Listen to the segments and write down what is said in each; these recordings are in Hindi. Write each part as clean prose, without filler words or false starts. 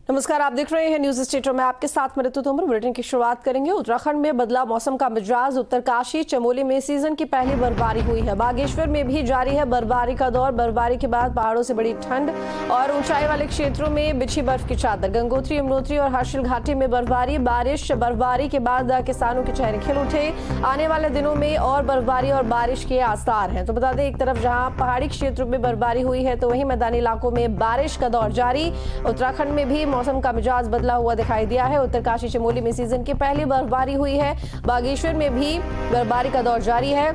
नमस्कार, आप देख रहे हैं न्यूज स्टेट में आपके साथ मैं ऋतु तोमर। बुलेटिन की शुरुआत करेंगे। उत्तराखंड में बदला मौसम का मिजाज। उत्तरकाशी चमोली में सीजन की पहली बर्फबारी हुई है। बागेश्वर में भी जारी है बर्फबारी का दौर। बर्फबारी के बाद पहाड़ों से बड़ी ठंड और ऊंचाई वाले क्षेत्रों में बिछी बर्फ की चादर। गंगोत्री, यमुनोत्री और हर्षिल घाटी में बर्फबारी के बाद किसानों के चेहरे खिल उठे। आने वाले दिनों में और बर्फबारी और बारिश के आसार हैं। तो बता दें, एक तरफ जहां पहाड़ी क्षेत्रों में बर्फबारी हुई है तो वहीं मैदानी इलाकों में बारिश का दौर जारी। उत्तराखंड में भी मौसम का मिजाज बदला हुआ दिखाई दिया है। उत्तरकाशी चमोली में सीजन की पहली बर्फबारी हुई है। बागेश्वर में भी बर्फबारी का दौर जारी है।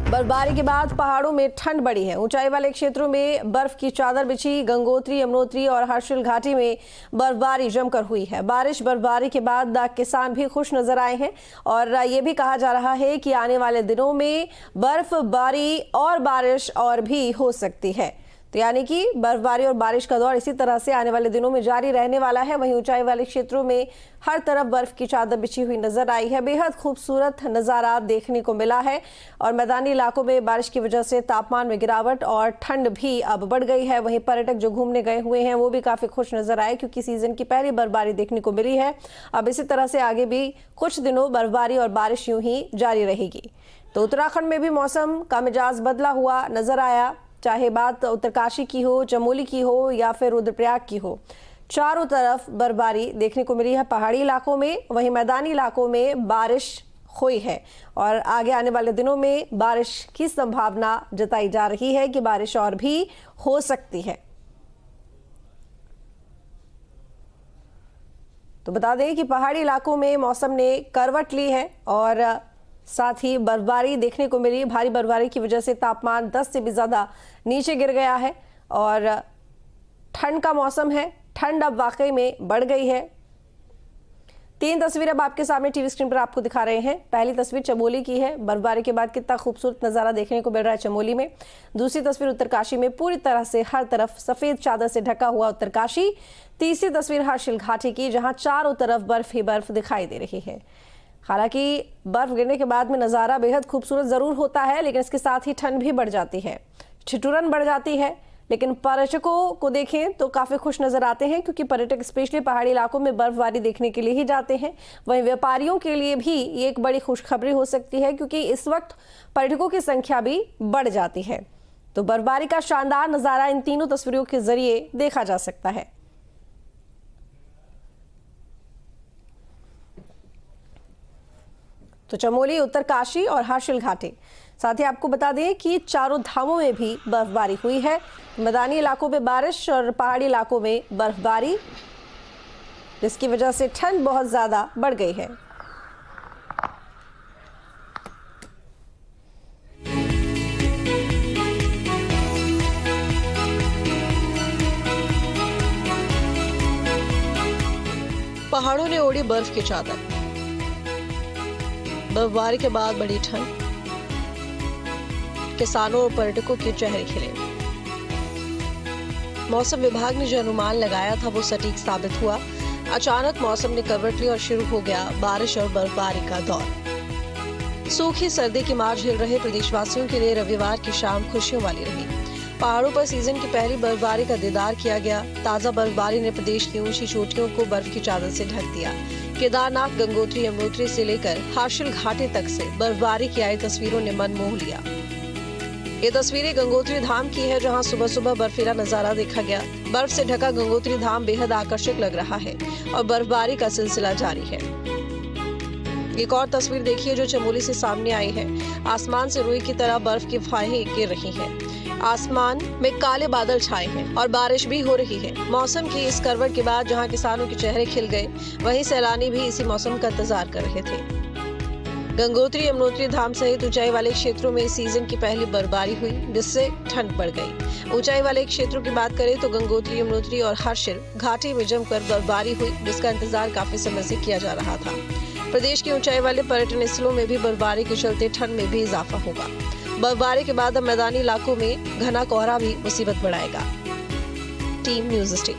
बर्फबारी के बाद पहाड़ों में ठंड बढ़ी है। ऊंचाई वाले क्षेत्रों में बर्फ की चादर बिछी। गंगोत्री, यमुनोत्री और हर्षिल घाटी में बर्फबारी जमकर हुई है। बर्फबारी के बाद किसान भी खुश नजर आए हैं और ये भी कहा जा रहा है कि आने वाले दिनों में बर्फबारी और बारिश और भी हो सकती है। तो यानी कि बर्फबारी और बारिश का दौर इसी तरह से आने वाले दिनों में जारी रहने वाला है। वहीं ऊंचाई वाले क्षेत्रों में हर तरफ बर्फ की चादर बिछी हुई नजर आई है। बेहद खूबसूरत नज़ारा देखने को मिला है और मैदानी इलाकों में बारिश की वजह से तापमान में गिरावट और ठंड भी अब बढ़ गई है। वहीं पर्यटक जो घूमने गए हुए हैं वो भी काफ़ी खुश नजर आए क्योंकि सीजन की पहली बर्फबारी देखने को मिली है। अब इसी तरह से आगे भी कुछ दिनों बर्फबारी और बारिश यूं ही जारी रहेगी। तो उत्तराखंड में भी मौसम का मिजाज बदला हुआ नजर आया। चाहे बात उत्तरकाशी की हो, चमोली की हो या फिर रुद्रप्रयाग की हो, चारों तरफ बर्फबारी देखने को मिली है पहाड़ी इलाकों में। वहीं मैदानी इलाकों में बारिश हुई है और आगे आने वाले दिनों में बारिश की संभावना जताई जा रही है कि बारिश और भी हो सकती है। तो बता दें कि पहाड़ी इलाकों में मौसम ने करवट ली है और साथ ही बर्फबारी देखने को मिली। भारी बर्फबारी की वजह से तापमान 10 से भी ज़्यादा नीचे गिर गया है और ठंड का मौसम है। ठंड अब वाकई में बढ़ गई है। 3 तस्वीरें अब आपके सामने टीवी स्क्रीन पर आपको दिखा रहे हैं। पहली तस्वीर चमोली की है। बर्फबारी के बाद कितना खूबसूरत नज़ारा देखने को मिल रहा है चमोली में। दूसरी तस्वीर उत्तरकाशी में, पूरी तरह से हर तरफ सफ़ेद चादर से ढका हुआ उत्तरकाशी। तीसरी तस्वीर हर्षिल घाटी की, जहाँ चारों तरफ बर्फ ही बर्फ दिखाई दे रही है। हालांकि बर्फ गिरने के बाद में नज़ारा बेहद खूबसूरत ज़रूर होता है, लेकिन इसके साथ ही ठंड भी बढ़ जाती है, ठिठुरन बढ़ जाती है। लेकिन पर्यटकों को देखें तो काफ़ी खुश नज़र आते हैं क्योंकि पर्यटक स्पेशली पहाड़ी इलाकों में बर्फबारी देखने के लिए ही जाते हैं। वहीं व्यापारियों के लिए भी ये एक बड़ी खुशखबरी हो सकती है क्योंकि इस वक्त पर्यटकों की संख्या भी बढ़ जाती है। तो बर्फबारी का शानदार नज़ारा इन तीनों तस्वीरों के जरिए देखा जा सकता है। तो चमोली, उत्तरकाशी और हर्षिल घाटी। साथ ही आपको बता दें कि चारों धामों में भी बर्फबारी हुई है। मैदानी इलाकों में बारिश और पहाड़ी इलाकों में बर्फबारी, जिसकी वजह से ठंड बहुत ज़्यादा बढ़ गई है। पहाड़ों ने ओढ़ी बर्फ की चादर। बर्फबारी के बाद बड़ी ठंड, किसानों और पर्यटकों के चेहरे खिले। मौसम विभाग ने जो अनुमान लगाया था वो सटीक साबित हुआ। अचानक मौसम ने करवट ली और शुरू हो गया बारिश और बर्फबारी का दौर। सूखी सर्दी की मार झेल रहे प्रदेशवासियों के लिए रविवार की शाम खुशियों वाली रही। पहाड़ों पर सीजन की पहली बर्फबारी का दीदार किया गया। ताजा बर्फबारी ने प्रदेश की ऊंची चोटियों को बर्फ की चादर से ढक दिया। केदारनाथ, गंगोत्री, यमुनोत्री से लेकर हर्षिल घाटी तक से बर्फबारी की आई तस्वीरों ने मन मोह लिया। ये तस्वीरें गंगोत्री धाम की है, जहां सुबह सुबह बर्फीला नजारा देखा गया। बर्फ से ढका गंगोत्री धाम बेहद आकर्षक लग रहा है और बर्फबारी का सिलसिला जारी है। एक और तस्वीर देखिए जो चमोली से सामने आई है। आसमान से रुई की तरह बर्फ की फाहें गिर रही हैं। आसमान में काले बादल छाए हैं और बारिश भी हो रही है। मौसम की इस करवट के बाद जहां किसानों के चेहरे खिल गए, वहीं सैलानी भी इसी मौसम का इंतजार कर रहे थे। गंगोत्री, यमुनोत्री धाम सहित ऊंचाई वाले क्षेत्रों में इस सीजन की पहली बर्फबारी हुई, जिससे ठंड बढ़ गई। ऊंचाई वाले क्षेत्रों की बात करें तो गंगोत्री, यमुनोत्री और हर्षिल घाटी में जमकर बर्फबारी हुई, जिसका इंतजार काफी समय से किया जा रहा था। प्रदेश के ऊंचाई वाले पर्यटन स्थलों में भी बर्फबारी के चलते ठंड में भी इजाफा होगा। बर्फबारी के बाद अब मैदानी इलाकों में घना कोहरा भी मुसीबत बढ़ाएगा। Team news state.